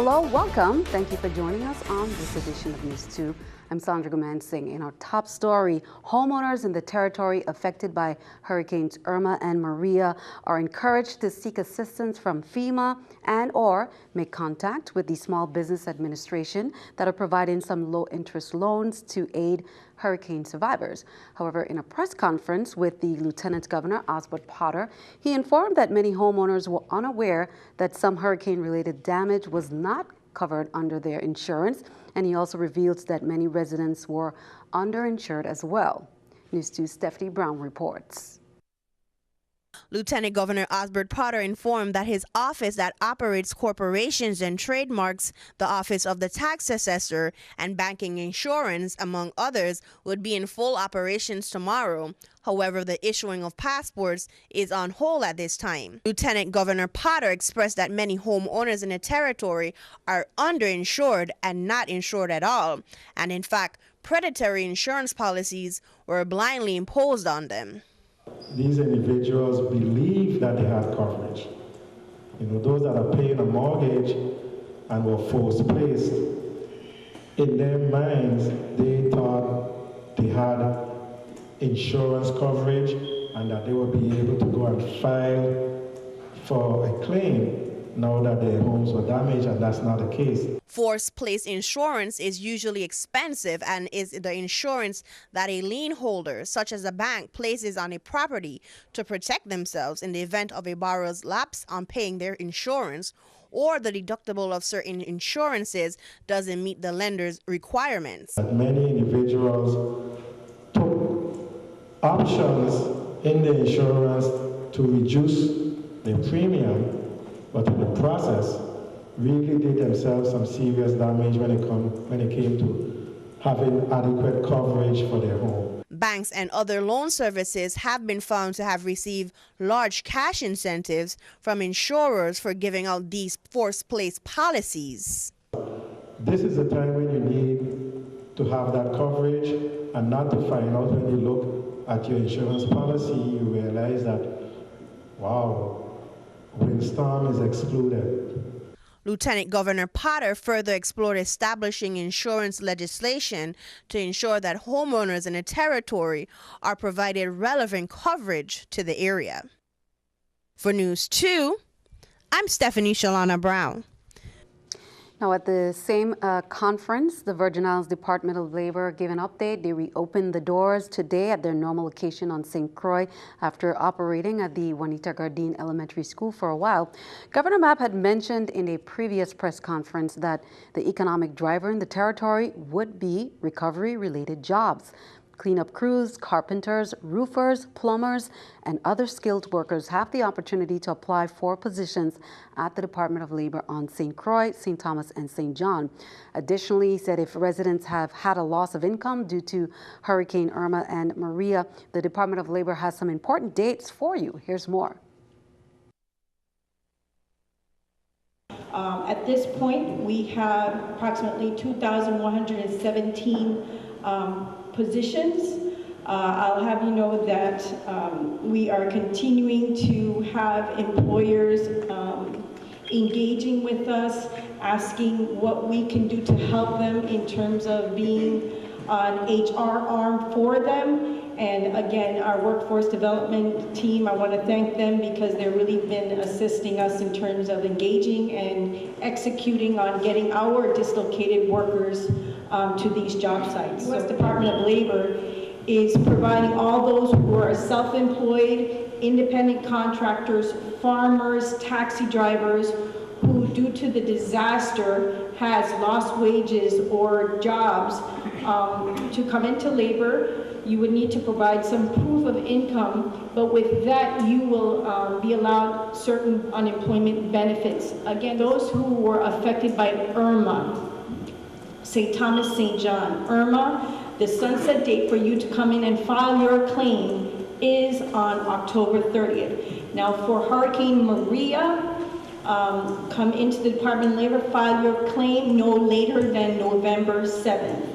Hello, welcome. Thank you for joining us on this edition of News 2. I'm Sandra Gomansing. In our top story, homeowners in the territory affected by Hurricanes Irma and Maria are encouraged to seek assistance from FEMA and/or make contact with the Small Business Administration that are providing some low-interest loans to aid hurricane survivors. However, in a press conference with the Lieutenant Governor, Osbert Potter, he informed that many homeowners were unaware that some hurricane-related damage was not covered under their insurance, and he also revealed that many residents were underinsured as well. News 2's Stephanie Brown reports. Lieutenant Governor Osbert Potter informed that his office that operates corporations and trademarks, the Office of the Tax Assessor, and banking insurance, among others, would be in full operations tomorrow. However, the issuing of passports is on hold at this time. Lieutenant Governor Potter expressed that many homeowners in the territory are underinsured and not insured at all. And in fact, predatory insurance policies were blindly imposed on them. These individuals believe that they have coverage. Those that are paying a mortgage and were forced placed, in their minds, they thought they had insurance coverage and that they would be able to go and file for a claim now that their homes were damaged, and that's not the case. Forced place insurance is usually expensive and is the insurance that a lien holder, such as a bank, places on a property to protect themselves in the event of a borrower's lapse on paying their insurance, or the deductible of certain insurances doesn't meet the lender's requirements. Many individuals took options in the insurance to reduce their premium, but in the process, really did themselves some serious damage when it came to having adequate coverage for their home. Banks and other loan services have been found to have received large cash incentives from insurers for giving out these forced place policies. This is the time when you need to have that coverage and not to find out when you look at your insurance policy, you realize that, wow, windstorm is excluded. Lieutenant Governor Potter further explored establishing insurance legislation to ensure that homeowners in a territory are provided relevant coverage to the area. For News 2, I'm Stephanie Shalana Brown. Now, at the same conference, the Virgin Islands Department of Labor gave an update. They reopened the doors today at their normal location on St. Croix after operating at the Juanita Gardin Elementary School for a while. Governor Mapp had mentioned in a previous press conference that the economic driver in the territory would be recovery-related jobs. Cleanup crews, carpenters, roofers, plumbers, and other skilled workers have the opportunity to apply for positions at the Department of Labor on St. Croix, St. Thomas, and St. John. Additionally, he said if residents have had a loss of income due to Hurricane Irma and Maria, the Department of Labor has some important dates for you. Here's more. At this point, we have approximately 2,117 positions. I'll have you know that we are continuing to have employers engaging with us, asking what we can do to help them in terms of being an HR arm for them. And again, our workforce development team, I want to thank them because they've really been assisting us in terms of engaging and executing on getting our dislocated workers to these job sites. The U.S. Department of Labor is providing all those who are self-employed, independent contractors, farmers, taxi drivers, who due to the disaster has lost wages or jobs to come into labor. You would need to provide some proof of income, but with that you will be allowed certain unemployment benefits. Again, those who were affected by Irma, St. Thomas, St. John. Irma, the sunset date for you to come in and file your claim is on October 30th. Now for Hurricane Maria, come into the Department of Labor, file your claim no later than November 7th.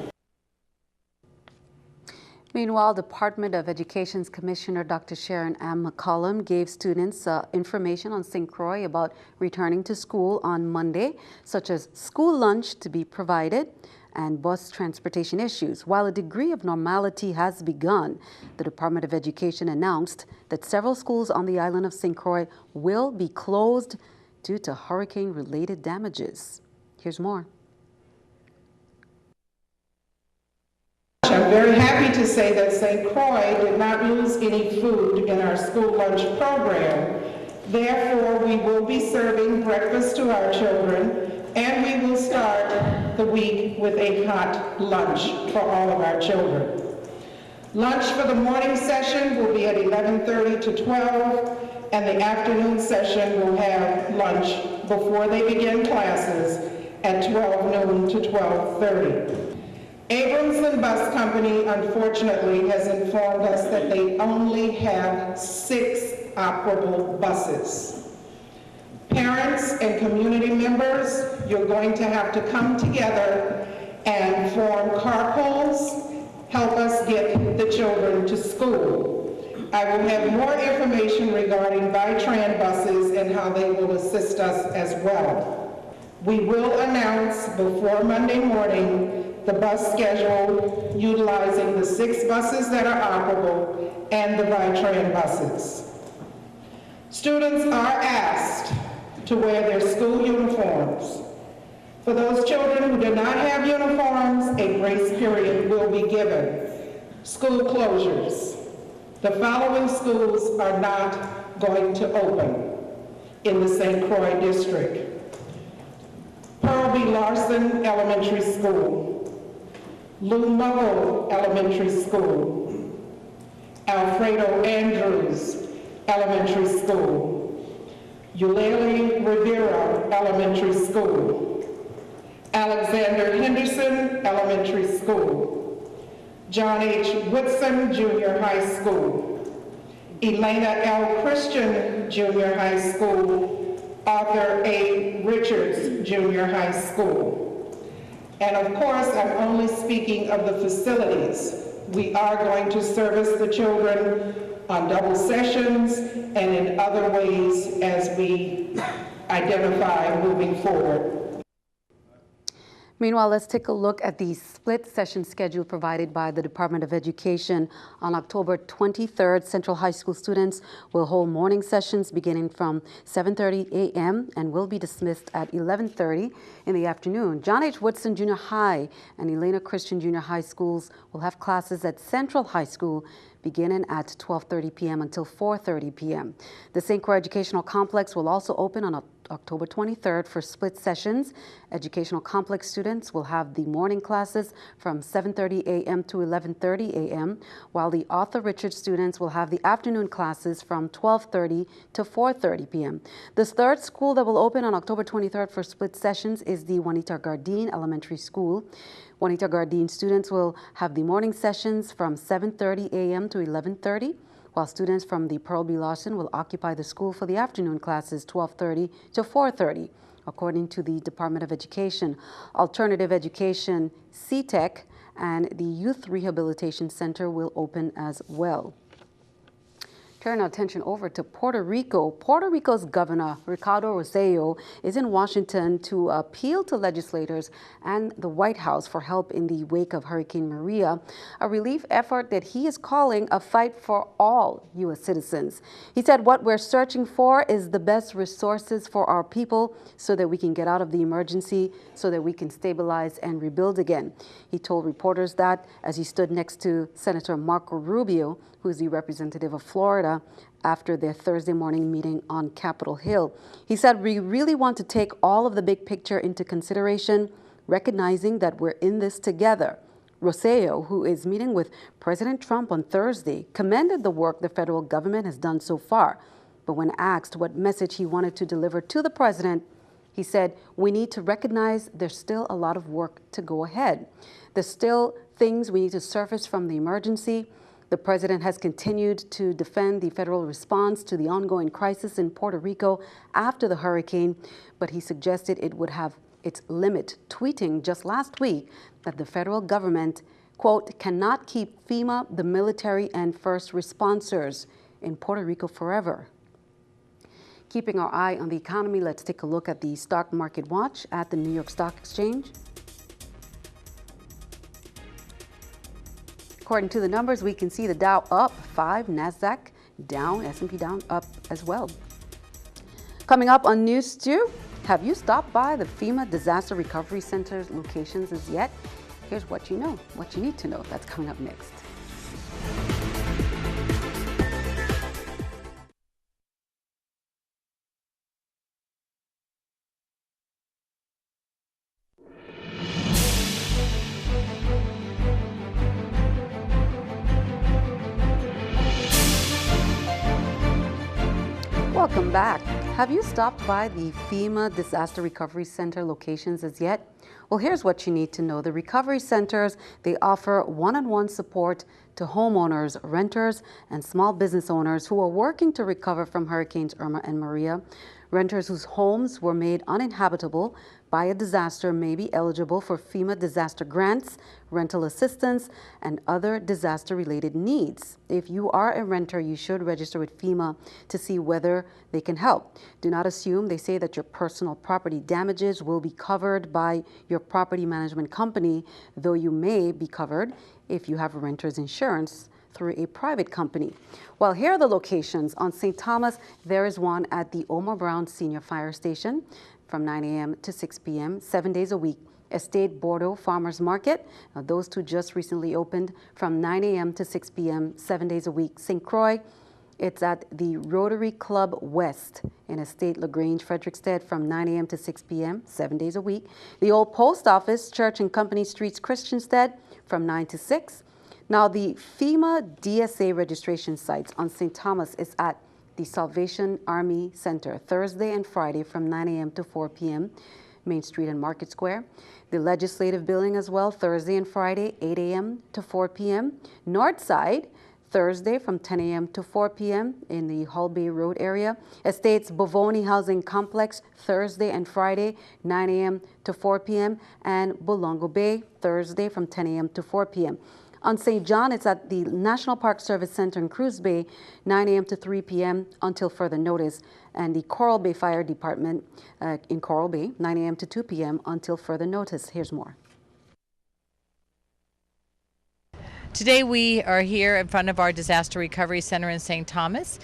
Meanwhile, Department of Education's Commissioner Dr. Sharon M. McCollum gave students information on St. Croix about returning to school on Monday, such as school lunch to be provided and bus transportation issues. While a degree of normality has begun, the Department of Education announced that several schools on the island of St. Croix will be closed due to hurricane-related damages. Here's more. I'm very happy to say that St. Croix did not lose any food in our school lunch program. Therefore, we will be serving breakfast to our children, and we will start the week with a hot lunch for all of our children. Lunch for the morning session will be at 11:30 to 12, and the afternoon session will have lunch before they begin classes at 12 noon to 12:30. Abramson Bus Company, unfortunately, has informed us that they only have 6 operable buses. Parents and community members, you're going to have to come together and form carpools, help us get the children to school. I will have more information regarding Vitran buses and how they will assist us as well. We will announce before Monday morning the bus schedule utilizing the 6 buses that are operable and the Vitran buses. Students are asked to wear their school uniforms. For those children who do not have uniforms, a grace period will be given. School closures. The following schools are not going to open in the St. Croix district. Pearl B. Larson Elementary School, Lou Muggle Elementary School, Alfredo Andrews Elementary School, Eulalie Rivera Elementary School, Alexander Henderson Elementary School, John H. Woodson Junior High School, Elena L. Christian Junior High School, Arthur A. Richards Junior High School. And of course, I'm only speaking of the facilities. We are going to service the children on double sessions and in other ways as we identify moving forward. Meanwhile, let's take a look at the split session schedule provided by the Department of Education. On October 23rd, Central High School students will hold morning sessions beginning from 7:30 a.m. and will be dismissed at 11:30 in the afternoon. John H. Woodson Junior High and Elena Christian Junior High schools will have classes at Central High School beginning at 12:30 p.m. until 4:30 p.m. The St. Croix Educational Complex will also open on October 23rd for split sessions. Educational Complex students will have the morning classes from 7:30 a.m. to 11:30 a.m., while the Arthur Richards students will have the afternoon classes from 12:30 to 4:30 p.m. The third school that will open on October 23rd for split sessions is the Juanita Gardin Elementary School. Juanita Gardin students will have the morning sessions from 7:30 a.m. to 11:30, while students from the Pearl B. Larson will occupy the school for the afternoon classes 12:30 to 4:30, according to the Department of Education. Alternative Education, CTEC, and the Youth Rehabilitation Center will open as well. Turn our attention over to Puerto Rico. Puerto Rico's Governor Ricardo Rosselló is in Washington to appeal to legislators and the White House for help in the wake of Hurricane Maria, a relief effort that he is calling a fight for all U.S. citizens. He said what we're searching for is the best resources for our people so that we can get out of the emergency, so that we can stabilize and rebuild again. He told reporters that as he stood next to Senator Marco Rubio, who is the representative of Florida, after their Thursday morning meeting on Capitol Hill. He said, we really want to take all of the big picture into consideration, recognizing that we're in this together. Rosselló, who is meeting with President Trump on Thursday, commended the work the federal government has done so far. But when asked what message he wanted to deliver to the president, he said, we need to recognize there's still a lot of work to go ahead. There's still things we need to surface from the emergency. The president has continued to defend the federal response to the ongoing crisis in Puerto Rico after the hurricane, but he suggested it would have its limit, tweeting just last week that the federal government quote, cannot keep FEMA, the military, and first responders in Puerto Rico forever. Keeping our eye on the economy, let's take a look at the stock market watch at the New York Stock Exchange. According to the numbers, we can see the Dow up 5, NASDAQ down, S&P down, up as well. Coming up on NEWS2, have you stopped by the FEMA Disaster Recovery Center's locations as yet? Here's what you know, what you need to know. That's coming up next. Welcome back. Have you stopped by the FEMA Disaster Recovery Center locations as yet? Well, here's what you need to know. The recovery centers, they offer one-on-one support to homeowners, renters, and small business owners who are working to recover from Hurricanes Irma and Maria. Renters whose homes were made uninhabitable by a disaster may be eligible for FEMA disaster grants, rental assistance, and other disaster-related needs. If you are a renter, you should register with FEMA to see whether they can help. Do not assume, they say, that your personal property damages will be covered by your property management company, though you may be covered if you have renter's insurance through a private company. Well, here are the locations. On St. Thomas, there is one at the Omar Brown Senior Fire Station from 9 a.m. to 6 p.m., 7 days a week. Estate Bordeaux Farmers Market, now those two just recently opened from 9 a.m. to 6 p.m., 7 days a week. St. Croix, it's at the Rotary Club West in Estate LaGrange, Frederickstead from 9 a.m. to 6 p.m., 7 days a week. The Old Post Office, Church and Company Streets, Christiansted from 9 to 6. Now, the FEMA DSA registration sites on St. Thomas is at the Salvation Army Center, Thursday and Friday from 9 a.m. to 4 p.m., Main Street and Market Square. The Legislative Building as well, Thursday and Friday, 8 a.m. to 4 p.m. Northside, Thursday from 10 a.m. to 4 p.m. in the Hull Bay Road area. Estates Bovoni Housing Complex, Thursday and Friday, 9 a.m. to 4 p.m. And Bolongo Bay, Thursday from 10 a.m. to 4 p.m. On St. John, it's at the National Park Service Center in Cruz Bay, 9 a.m. to 3 p.m. until further notice. And the Coral Bay Fire Department in Coral Bay, 9 a.m. to 2 p.m. until further notice. Here's more. Today we are here in front of our Disaster Recovery Center in St. Thomas.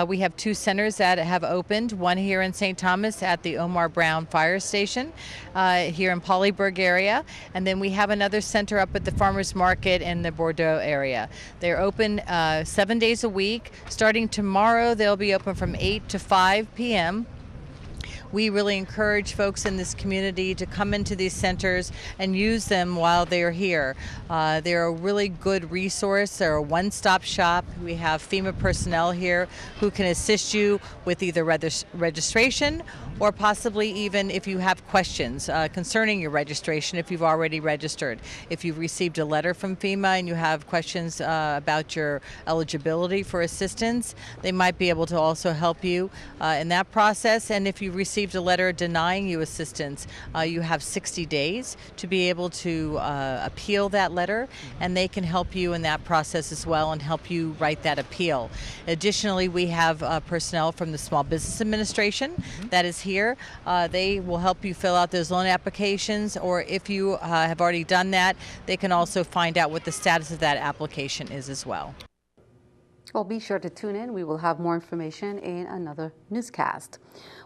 We have two centers that have opened, one here in St. Thomas at the Omar Brown Fire Station here in Polyburg area, and then we have another center up at the Farmers Market in the Bordeaux area. They're open 7 days a week. Starting tomorrow, they'll be open from 8 to 5 p.m. We really encourage folks in this community to come into these centers and use them while they're here. They're a really good resource. They're a one-stop shop. We have FEMA personnel here who can assist you with either registration or possibly even if you have questions concerning your registration, if you've already registered. If you've received a letter from FEMA and you have questions about your eligibility for assistance, they might be able to also help you in that process. And if you received a letter denying you assistance, you have 60 days to be able to appeal that letter, and they can help you in that process as well and help you write that appeal. Additionally, we have personnel from the Small Business Administration that is here. They will help you fill out those loan applications, or if you have already done that, they can also find out what the status of that application is as well. Well, be sure to tune in. We will have more information in another newscast.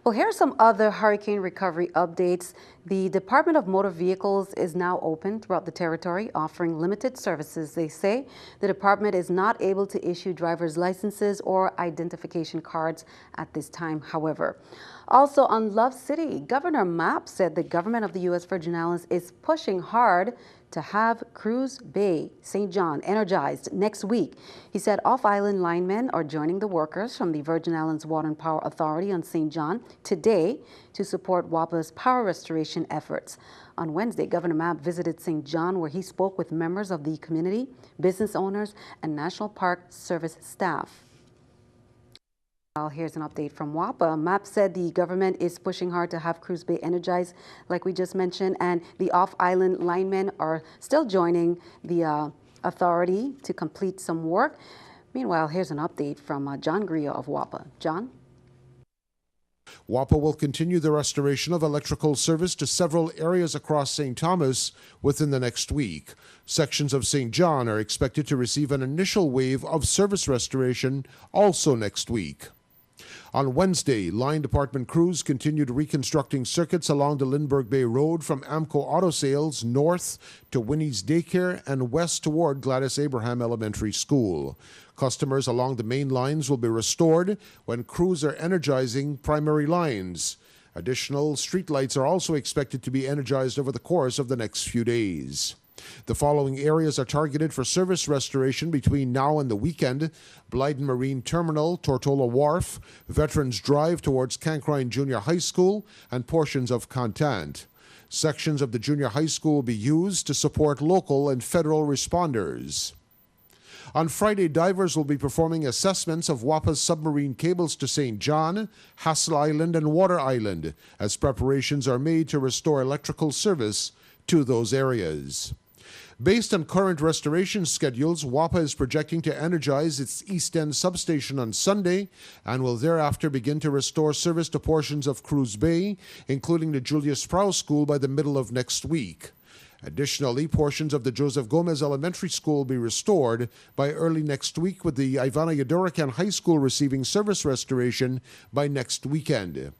Well, here are some other hurricane recovery updates. The Department of Motor Vehicles is now open throughout the territory, offering limited services. They say the department is not able to issue driver's licenses or identification cards at this time, however. Also on Love City, Governor Mapp said the government of the U.S. Virgin Islands is pushing hard to have Cruz Bay, St. John energized next week. He said off-island linemen are joining the workers from the Virgin Islands Water and Power Authority on St. John today to support WAPA's power restoration efforts. On Wednesday, Governor Mapp visited St. John, where he spoke with members of the community, business owners, and National Park Service staff. Well, here's an update from WAPA. MAP said the government is pushing hard to have Cruz Bay energized, like we just mentioned, and the off-island linemen are still joining the authority to complete some work. Meanwhile, here's an update from John Gria of WAPA. John? WAPA will continue the restoration of electrical service to several areas across St. Thomas within the next week. Sections of St. John are expected to receive an initial wave of service restoration also next week. On Wednesday, line department crews continued reconstructing circuits along the Lindbergh Bay Road from Amco Auto Sales north to Winnie's Daycare and west toward Gladys Abraham Elementary School. Customers along the main lines will be restored when crews are energizing primary lines. Additional streetlights are also expected to be energized over the course of the next few days. The following areas are targeted for service restoration between now and the weekend: Blyden Marine Terminal, Tortola Wharf, Veterans Drive towards Cankrine Junior High School, and portions of Contant. Sections of the junior high school will be used to support local and federal responders. On Friday, divers will be performing assessments of WAPA's submarine cables to St. John, Hassel Island, and Water Island as preparations are made to restore electrical service to those areas. Based on current restoration schedules, WAPA is projecting to energize its East End substation on Sunday and will thereafter begin to restore service to portions of Cruz Bay, including the Julius Prowse School, by the middle of next week. Additionally, portions of the Joseph Gomez Elementary School will be restored by early next week, with the Ivana Yadurakan High School receiving service restoration by next weekend.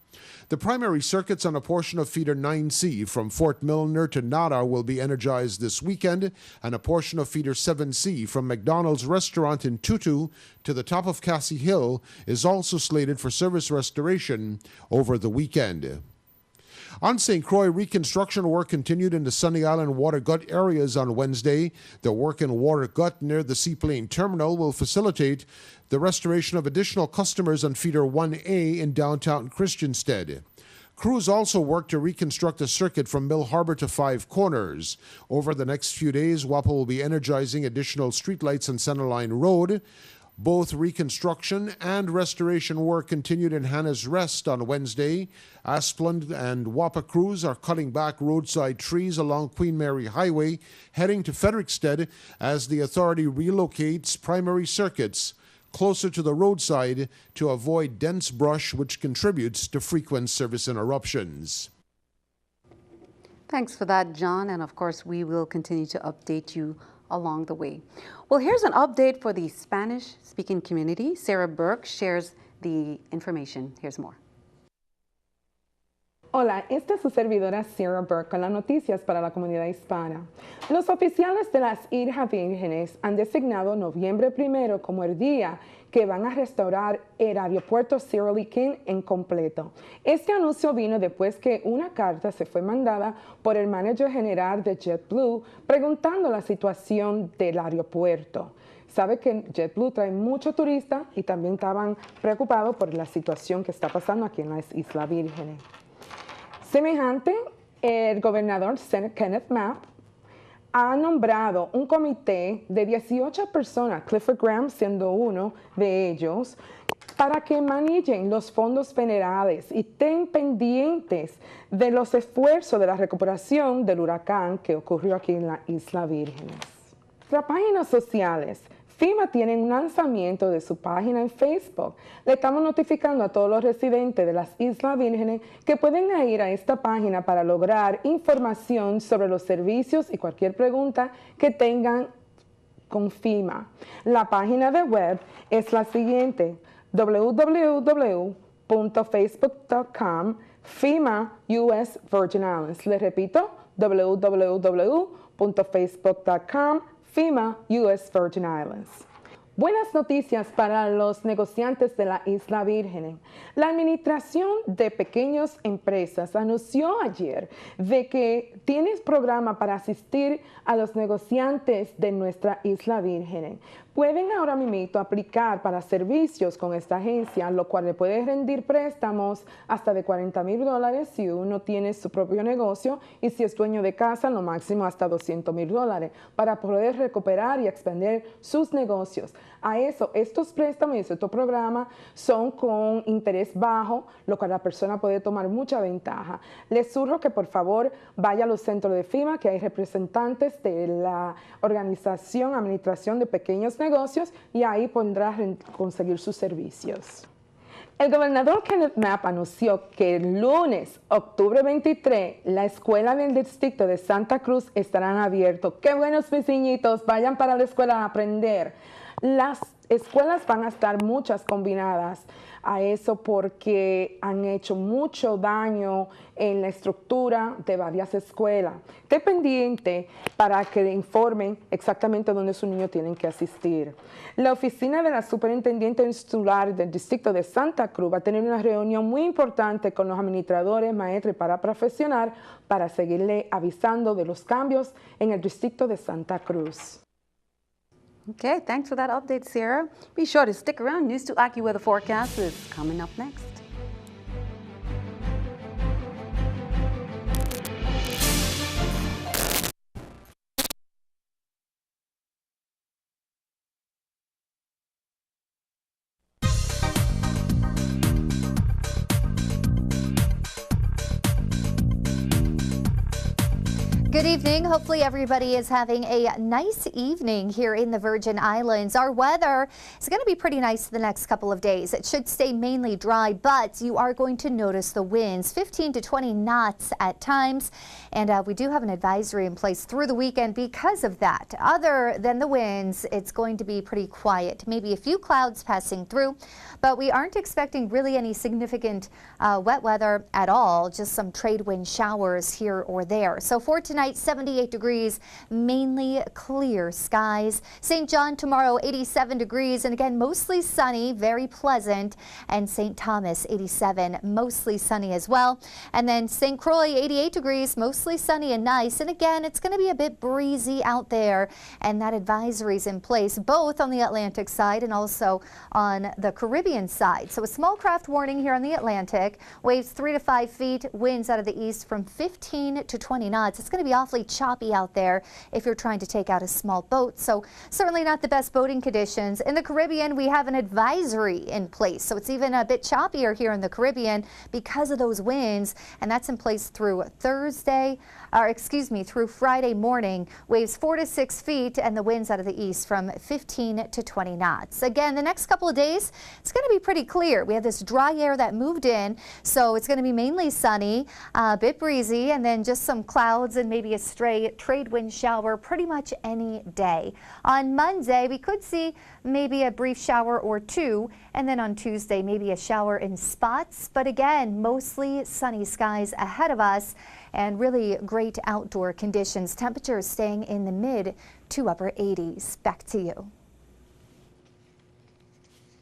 The primary circuits on a portion of Feeder 9C from Fort Milner to Nara will be energized this weekend, and a portion of Feeder 7C from McDonald's Restaurant in Tutu to the top of Cassie Hill is also slated for service restoration over the weekend. On St. Croix, reconstruction work continued in the Sunny Island Water Gut areas on Wednesday. The work in Water Gut near the Seaplane Terminal will facilitate the restoration of additional customers on Feeder 1A in downtown Christiansted. Crews also worked to reconstruct a circuit from Mill Harbor to Five Corners. Over the next few days, WAPA will be energizing additional streetlights on Centerline Road. Both reconstruction and restoration work continued in Hannah's Rest on Wednesday. Asplund and WAPA crews are cutting back roadside trees along Queen Mary Highway, heading to Frederiksted as the authority relocates primary circuits closer to the roadside to avoid dense brush, which contributes to frequent service interruptions. Thanks for that, John. And of course, we will continue to update you along the way. Well, here's an update for the Spanish-speaking community. Sarah Burke shares the information. Here's more. Hola, esta es su servidora Sarah Burke con las noticias para la comunidad hispana. Los oficiales de las Islas Vírgenes han designado noviembre 1 como el día que van a restaurar el aeropuerto Cyril Lee King en completo. Este anuncio vino después que una carta se fue mandada por el manager general de JetBlue preguntando la situación del aeropuerto. Sabe que JetBlue trae muchos turistas y también estaban preocupados por la situación que está pasando aquí en las Islas Vírgenes. Semejante, el gobernador Kenneth Mapp ha nombrado un comité de 18 personas, Clifford Graham siendo uno de ellos, para que manejen los fondos federales y estén pendientes de los esfuerzos de la recuperación del huracán que ocurrió aquí en las Islas Vírgenes. Las páginas sociales. FEMA tiene un lanzamiento de su página en Facebook. Le estamos notificando a todos los residentes de las Islas Vírgenes que pueden ir a esta página para lograr información sobre los servicios y cualquier pregunta que tengan con FEMA. La página de web es la siguiente: www.facebook.com FEMA US Virgin Islands. Les repito, www.facebook.com FEMA US Virgin Islands. Buenas noticias para los negociantes de la Isla Vírgenes. La Administración de Pequeñas Empresas anunció ayer de que tiene programa para asistir a los negociantes de nuestra Isla Vírgenes. Pueden ahora mismo aplicar para servicios con esta agencia, lo cual le puede rendir préstamos hasta de $40,000 si uno tiene su propio negocio, y si es dueño de casa, lo máximo hasta $200,000 para poder recuperar y expandir sus negocios. A eso, estos préstamos y estos programas son con interés bajo, lo cual la persona puede tomar mucha ventaja. Les sugiero que por favor vaya a los centros de FIMA, que hay representantes de la Organización Administración de Pequeños Negocios, y ahí podrá conseguir sus servicios. El gobernador Kenneth Knapp anunció que el lunes, octubre 23, la escuela del distrito de Santa Cruz estarán abiertos. ¡Qué buenos vecinitos! Vayan para la escuela a aprender. Las escuelas van a estar muchas combinadas a eso porque han hecho mucho daño en la estructura de varias escuelas. Esté pendiente para que le informen exactamente dónde su niño tiene que asistir. La oficina de la Superintendiente Insular del Distrito de Santa Cruz va a tener una reunión muy importante con los administradores, maestros y paraprofesionales para seguirle avisando de los cambios en el Distrito de Santa Cruz. Okay, thanks for that update, Sarah. Be sure to stick around. News 2 AccuWeather forecast is coming up next. Good evening. Hopefully everybody is having a nice evening here in the Virgin Islands. Our weather is going to be pretty nice the next couple of days. It should stay mainly dry, but you are going to notice the winds, 15 to 20 knots at times. And we do have an advisory in place through the weekend because of that. Other than the winds, it's going to be pretty quiet. Maybe a few clouds passing through, but we aren't expecting really any significant wet weather at all, just some trade wind showers here or there. So for tonight, 78 degrees, mainly clear skies. St. John tomorrow, 87 degrees, and again, mostly sunny, very pleasant. And St. Thomas, 87, mostly sunny as well. And then St. Croix, 88 degrees, mostly sunny and nice. And again, it's going to be a bit breezy out there, and that advisory is in place both on the Atlantic side and also on the Caribbean side. So a small craft warning here on the Atlantic, waves 3 to 5 feet, winds out of the east from 15 to 20 knots. It's going to be awfully choppy out there if you're trying to take out a small boat. So certainly not the best boating conditions. In the Caribbean, we have an advisory in place. So it's even a bit choppier here in the Caribbean because of those winds. And that's in place through through Friday morning. Waves 4 to 6 feet and the winds out of the east from 15 to 20 knots. Again, the next couple of days, it's going to be pretty clear. We have this dry air that moved in. So it's going to be mainly sunny, a bit breezy, and then just some clouds and maybe a stray trade wind shower pretty much any day. On Monday, we could see maybe a brief shower or two, and then on Tuesday, maybe a shower in spots. But again, mostly sunny skies ahead of us and really great outdoor conditions. Temperatures staying in the mid to upper 80s. Back to you.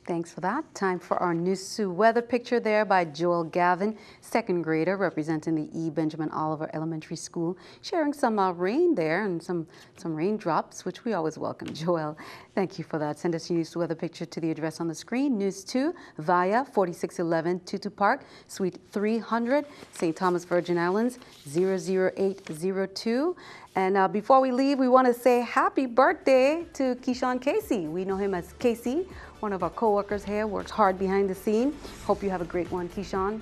Thanks for that. Time for our News 2 weather picture there by Joel Gavin, second grader representing the E. Benjamin Oliver Elementary School, sharing some rain there and some raindrops, which we always welcome. Joel, thank you for that. Send us your News 2 weather picture to the address on the screen, News 2 via 4611 Tutu Park, Suite 300, St. Thomas, Virgin Islands, 00802. And before we leave, we want to say happy birthday to Keyshawn Casey. We know him as Casey, one of our co-workers here, works hard behind the scene. Hope you have a great one, Keyshawn.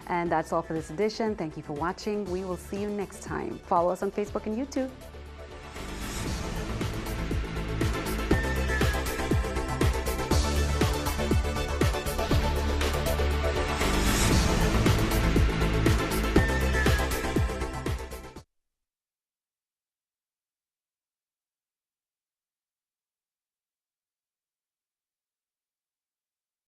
And that's all for this edition. Thank you for watching. We will see you next time. Follow us on Facebook and YouTube.